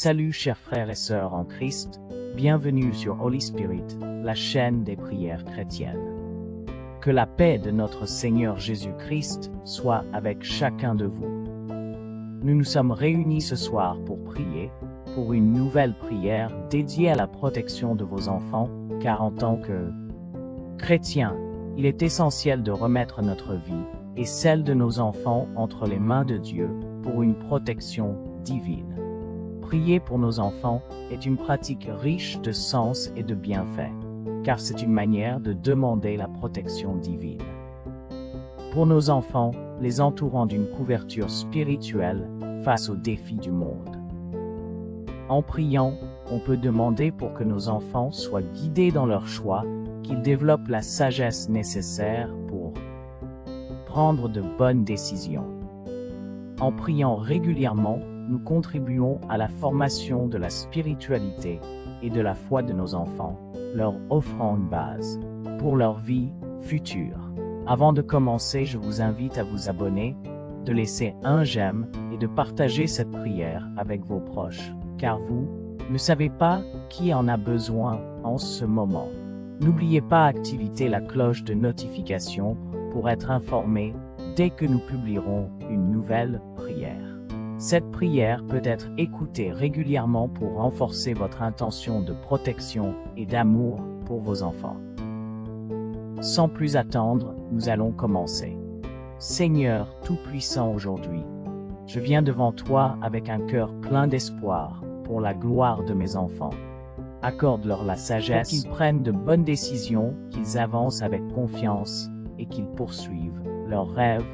Salut chers frères et sœurs en Christ, bienvenue sur Holy Spirit, la chaîne des prières chrétiennes. Que la paix de notre Seigneur Jésus-Christ soit avec chacun de vous. Nous nous sommes réunis ce soir pour prier, pour une nouvelle prière dédiée à la protection de vos enfants, car en tant que chrétiens, il est essentiel de remettre notre vie et celle de nos enfants entre les mains de Dieu pour une protection divine. Prier pour nos enfants est une pratique riche de sens et de bienfaits, car c'est une manière de demander la protection divine. Pour nos enfants, les entourant d'une couverture spirituelle face aux défis du monde. En priant, on peut demander pour que nos enfants soient guidés dans leurs choix, qu'ils développent la sagesse nécessaire pour prendre de bonnes décisions. En priant régulièrement, nous contribuons à la formation de la spiritualité et de la foi de nos enfants, leur offrant une base pour leur vie future. Avant de commencer, je vous invite à vous abonner, de laisser un j'aime et de partager cette prière avec vos proches, car vous ne savez pas qui en a besoin en ce moment. N'oubliez pas d'activer la cloche de notification pour être informé dès que nous publierons une nouvelle prière. Cette prière peut être écoutée régulièrement pour renforcer votre intention de protection et d'amour pour vos enfants. Sans plus attendre, nous allons commencer. Seigneur Tout-Puissant, aujourd'hui, je viens devant toi avec un cœur plein d'espoir pour la gloire de mes enfants. Accorde-leur la sagesse, qu'ils prennent de bonnes décisions, qu'ils avancent avec confiance et qu'ils poursuivent leurs rêves.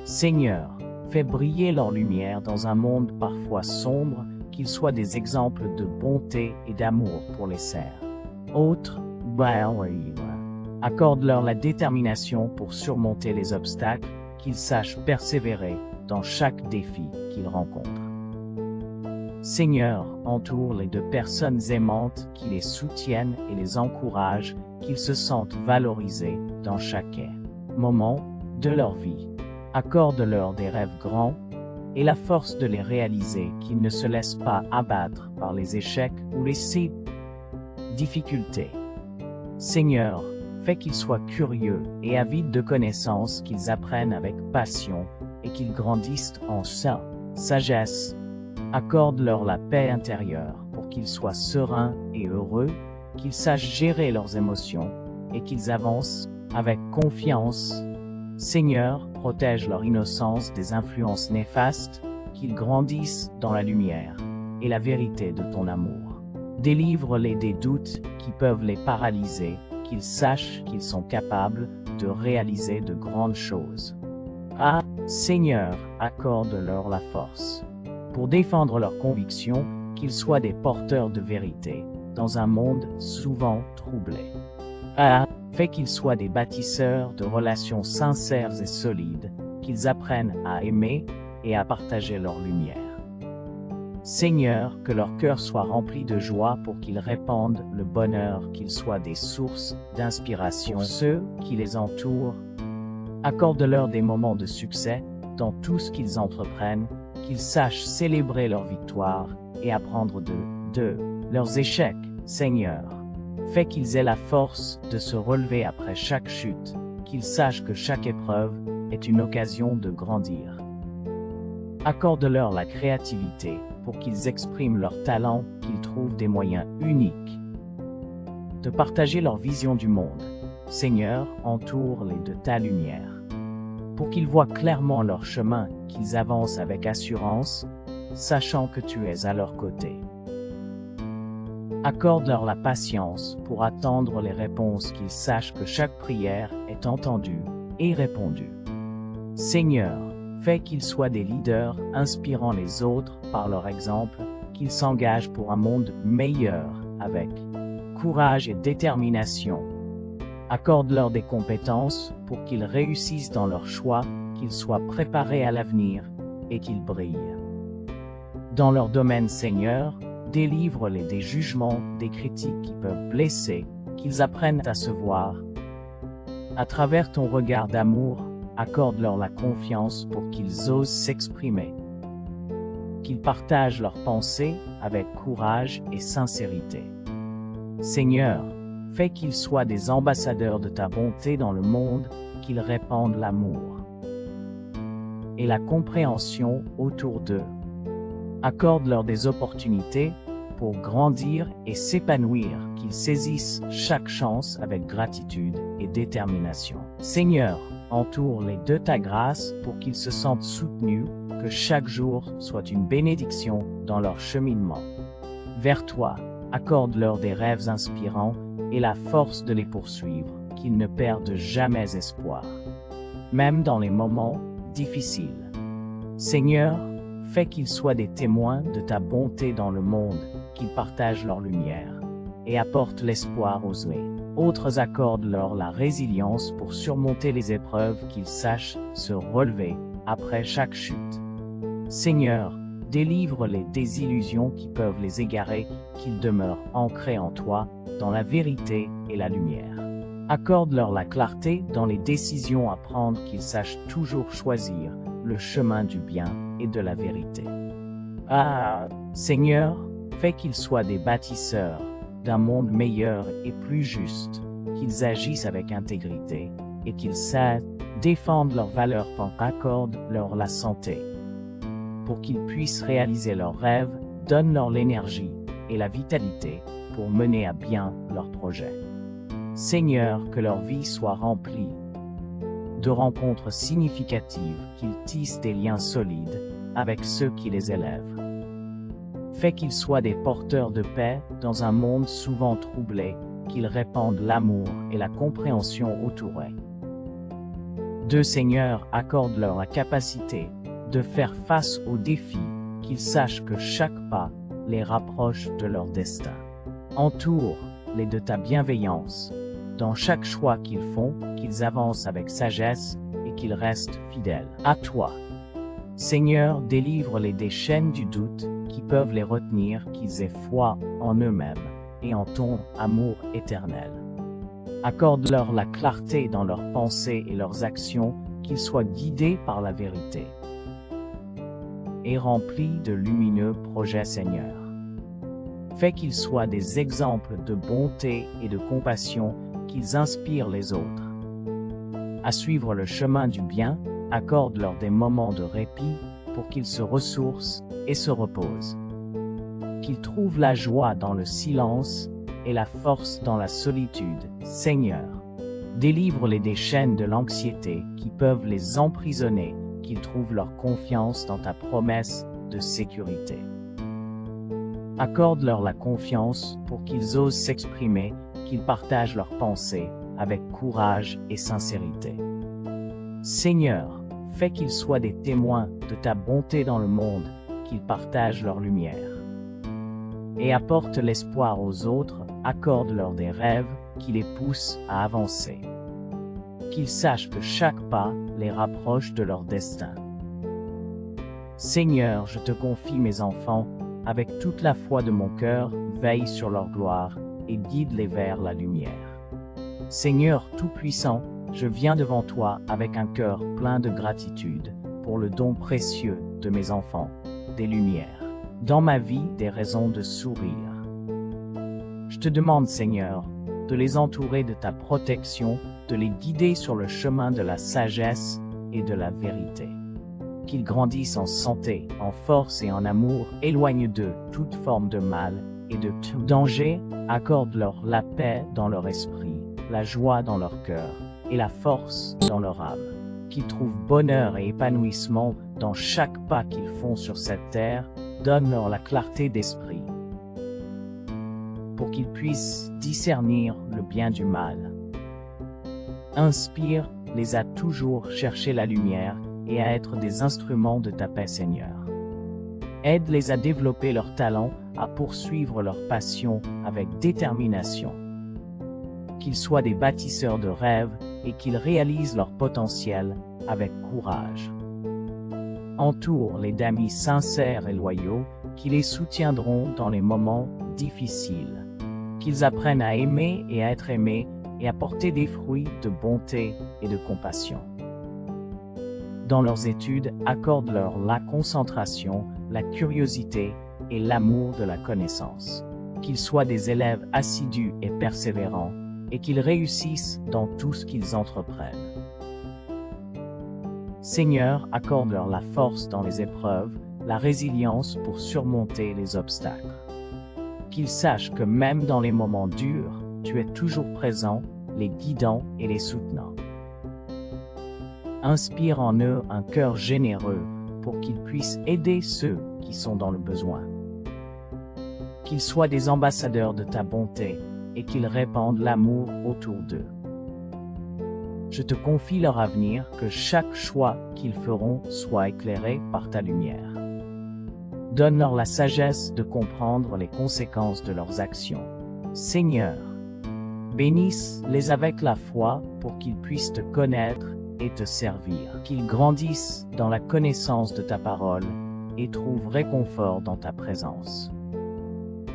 Seigneur, fais briller leur lumière dans un monde parfois sombre, qu'ils soient des exemples de bonté et d'amour pour les serfs. Autres, accorde-leur la détermination pour surmonter les obstacles, qu'ils sachent persévérer dans chaque défi qu'ils rencontrent. Seigneur, entoure-les de personnes aimantes qui les soutiennent et les encouragent, qu'ils se sentent valorisés dans chaque moment de leur vie. Accorde-leur des rêves grands et la force de les réaliser, qu'ils ne se laissent pas abattre par les échecs ou les difficultés. Seigneur, fais qu'ils soient curieux et avides de connaissances, qu'ils apprennent avec passion et qu'ils grandissent en sagesse. Accorde-leur la paix intérieure pour qu'ils soient sereins et heureux, qu'ils sachent gérer leurs émotions et qu'ils avancent avec confiance. Seigneur, protège leur innocence des influences néfastes, qu'ils grandissent dans la lumière et la vérité de ton amour. Délivre-les des doutes qui peuvent les paralyser, qu'ils sachent qu'ils sont capables de réaliser de grandes choses. Seigneur, accorde-leur la force pour défendre leurs convictions, qu'ils soient des porteurs de vérité dans un monde souvent troublé. Fais qu'ils soient des bâtisseurs de relations sincères et solides, qu'ils apprennent à aimer et à partager leur lumière. Seigneur, que leur cœur soit rempli de joie pour qu'ils répandent le bonheur, qu'ils soient des sources d'inspiration pour ceux qui les entourent. Accorde-leur des moments de succès dans tout ce qu'ils entreprennent, qu'ils sachent célébrer leurs victoires et apprendre de leurs échecs. Seigneur, fais qu'ils aient la force de se relever après chaque chute, qu'ils sachent que chaque épreuve est une occasion de grandir. Accorde-leur la créativité pour qu'ils expriment leurs talents, qu'ils trouvent des moyens uniques de partager leur vision du monde. Seigneur, entoure-les de ta lumière pour qu'ils voient clairement leur chemin, qu'ils avancent avec assurance, sachant que tu es à leur côté. Accorde-leur la patience pour attendre les réponses, qu'ils sachent que chaque prière est entendue et répondue. Seigneur, fais qu'ils soient des leaders inspirant les autres par leur exemple, qu'ils s'engagent pour un monde meilleur avec courage et détermination. Accorde-leur des compétences pour qu'ils réussissent dans leurs choix, qu'ils soient préparés à l'avenir et qu'ils brillent dans leur domaine. Seigneur, délivre-les des jugements, des critiques qui peuvent blesser, qu'ils apprennent à se voir. À travers ton regard d'amour, accorde-leur la confiance pour qu'ils osent s'exprimer. qu'ils partagent leurs pensées avec courage et sincérité. Seigneur, fais qu'ils soient des ambassadeurs de ta bonté dans le monde, qu'ils répandent l'amour et la compréhension autour d'eux. Accorde-leur des opportunités pour grandir et s'épanouir, qu'ils saisissent chaque chance avec gratitude et détermination. Seigneur, entoure-les de ta grâce pour qu'ils se sentent soutenus, que chaque jour soit une bénédiction dans leur cheminement vers toi. Accorde-leur des rêves inspirants et la force de les poursuivre, qu'ils ne perdent jamais espoir, même dans les moments difficiles. Seigneur, fais qu'ils soient des témoins de ta bonté dans le monde, qu'ils partagent leur lumière et apportent l'espoir aux autres. Accorde-leur la résilience pour surmonter les épreuves, qu'ils sachent se relever après chaque chute. Seigneur, délivre-les des illusions qui peuvent les égarer, qu'ils demeurent ancrés en toi, dans la vérité et la lumière. Accorde-leur la clarté dans les décisions à prendre, qu'ils sachent toujours choisir le chemin du bien et de la vérité. Seigneur, fais qu'ils soient des bâtisseurs d'un monde meilleur et plus juste, qu'ils agissent avec intégrité et qu'ils savent défendre leurs valeurs. Accorde-leur la santé pour qu'ils puissent réaliser leurs rêves, donne-leur l'énergie et la vitalité pour mener à bien leurs projets. Seigneur, que leur vie soit remplie de rencontres significatives, qu'ils tissent des liens solides avec ceux qui les élèvent. Fais qu'ils soient des porteurs de paix dans un monde souvent troublé, qu'ils répandent l'amour et la compréhension autour d'eux. Seigneur, accorde-leur la capacité de faire face aux défis, qu'ils sachent que chaque pas les rapproche de leur destin. Entoure-les de ta bienveillance dans chaque choix qu'ils font, qu'ils avancent avec sagesse et qu'ils restent fidèles à toi. Seigneur, délivre-les des chaînes du doute qui peuvent les retenir, qu'ils aient foi en eux-mêmes et en ton amour éternel. Accorde-leur la clarté dans leurs pensées et leurs actions, qu'ils soient guidés par la vérité et remplis de lumineux projets. Seigneur, fais qu'ils soient des exemples de bonté et de compassion, qu'ils inspirent les autres à suivre le chemin du bien. Accorde-leur des moments de répit pour qu'ils se ressourcent et se reposent, qu'ils trouvent la joie dans le silence et la force dans la solitude. Seigneur, délivre-les des chaînes de l'anxiété qui peuvent les emprisonner, qu'ils trouvent leur confiance dans ta promesse de sécurité. Accorde-leur la confiance pour qu'ils osent s'exprimer, qu'ils partagent leurs pensées avec courage et sincérité. Seigneur, fais qu'ils soient des témoins de ta bonté dans le monde, qu'ils partagent leur lumière et apportent l'espoir aux autres. Accorde-leur des rêves qui les poussent à avancer, qu'ils sachent que chaque pas les rapproche de leur destin. Seigneur, je te confie mes enfants, avec toute la foi de mon cœur, veille sur leur gloire et guide-les vers la lumière. Seigneur Tout-Puissant, je viens devant toi avec un cœur plein de gratitude pour le don précieux de mes enfants, des lumières dans ma vie, des raisons de sourire. Je te demande, Seigneur, de les entourer de ta protection, de les guider sur le chemin de la sagesse et de la vérité. Qu'ils grandissent en santé, en force et en amour, éloigne d'eux toute forme de mal et de tout danger. Accorde-leur la paix dans leur esprit, la joie dans leur cœur et la force dans leur âme. Qu'ils trouvent bonheur et épanouissement dans chaque pas qu'ils font sur cette terre. Donne-leur la clarté d'esprit pour qu'ils puissent discernir le bien du mal. Inspire-les à toujours chercher la lumière et à être des instruments de ta paix, Seigneur. Aide-les à développer leur talent, à poursuivre leur passion avec détermination. Qu'ils soient des bâtisseurs de rêves et qu'ils réalisent leur potentiel avec courage. Entoure-les d'amis sincères et loyaux qui les soutiendront dans les moments difficiles. Qu'ils apprennent à aimer et à être aimés et à porter des fruits de bonté et de compassion. Dans leurs études, accorde-leur la concentration la curiosité et l'amour de la connaissance. Qu'ils soient des élèves assidus et persévérants, et qu'ils réussissent dans tout ce qu'ils entreprennent. Seigneur, accorde-leur la force dans les épreuves, la résilience pour surmonter les obstacles. Qu'ils sachent que même dans les moments durs, tu es toujours présent, les guidant et les soutenant. Inspire en eux un cœur généreux pour qu'ils puissent aider ceux qui sont dans le besoin. Qu'ils soient des ambassadeurs de ta bonté et qu'ils répandent l'amour autour d'eux. Je te confie leur avenir, que chaque choix qu'ils feront soit éclairé par ta lumière. Donne-leur la sagesse de comprendre les conséquences de leurs actions. Seigneur, bénisse-les avec la foi pour qu'ils puissent te connaître et te servir. Qu'ils grandissent dans la connaissance de ta parole et trouvent réconfort dans ta présence.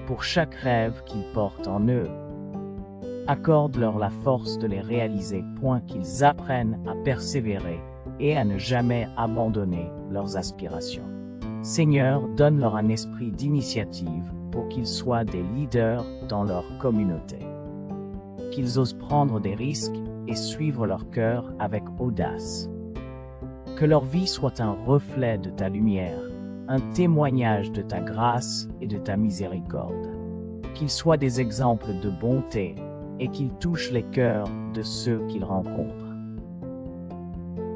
Pour chaque rêve qu'ils portent en eux, accorde-leur la force de les réaliser, point qu'ils apprennent à persévérer et à ne jamais abandonner leurs aspirations. Seigneur, donne-leur un esprit d'initiative pour qu'ils soient des leaders dans leur communauté. Qu'ils osent prendre des risques et suivre leur cœur avec audace. Que leur vie soit un reflet de ta lumière, un témoignage de ta grâce et de ta miséricorde. Qu'ils soient des exemples de bonté et qu'ils touchent les cœurs de ceux qu'ils rencontrent.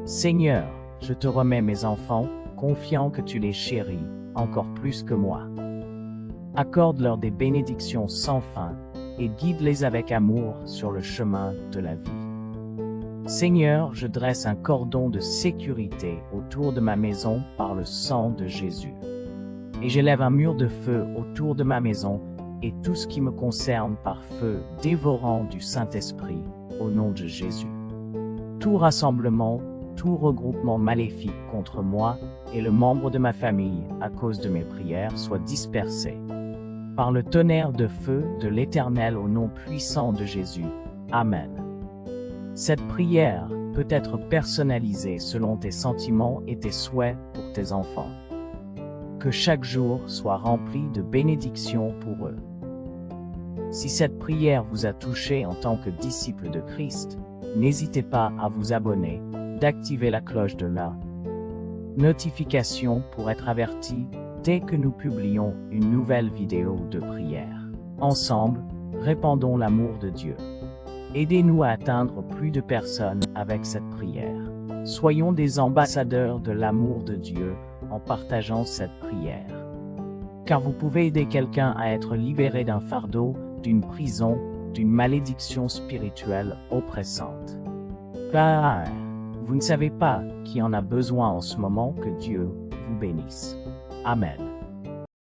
Seigneur, je te remets mes enfants, confiant que tu les chéris encore plus que moi. Accorde-leur des bénédictions sans fin et guide-les avec amour sur le chemin de la vie. Seigneur, je dresse un cordon de sécurité autour de ma maison par le sang de Jésus. Et j'élève un mur de feu autour de ma maison et tout ce qui me concerne par feu dévorant du Saint-Esprit, au nom de Jésus. Tout rassemblement, tout regroupement maléfique contre moi et le membre de ma famille à cause de mes prières soit dispersé. Par le tonnerre de feu de l'Éternel au nom puissant de Jésus. Amen. Cette prière peut être personnalisée selon tes sentiments et tes souhaits pour tes enfants. Que chaque jour soit rempli de bénédictions pour eux. Si cette prière vous a touché en tant que disciple de Christ, n'hésitez pas à vous abonner, d'activer la cloche de la notification pour être averti dès que nous publions une nouvelle vidéo de prière. Ensemble, répandons l'amour de Dieu. Aidez-nous à atteindre plus de personnes avec cette prière. Soyons des ambassadeurs de l'amour de Dieu en partageant cette prière. Car vous pouvez aider quelqu'un à être libéré d'un fardeau, d'une prison, d'une malédiction spirituelle oppressante. Car vous ne savez pas qui en a besoin en ce moment. Que Dieu vous bénisse. Amen.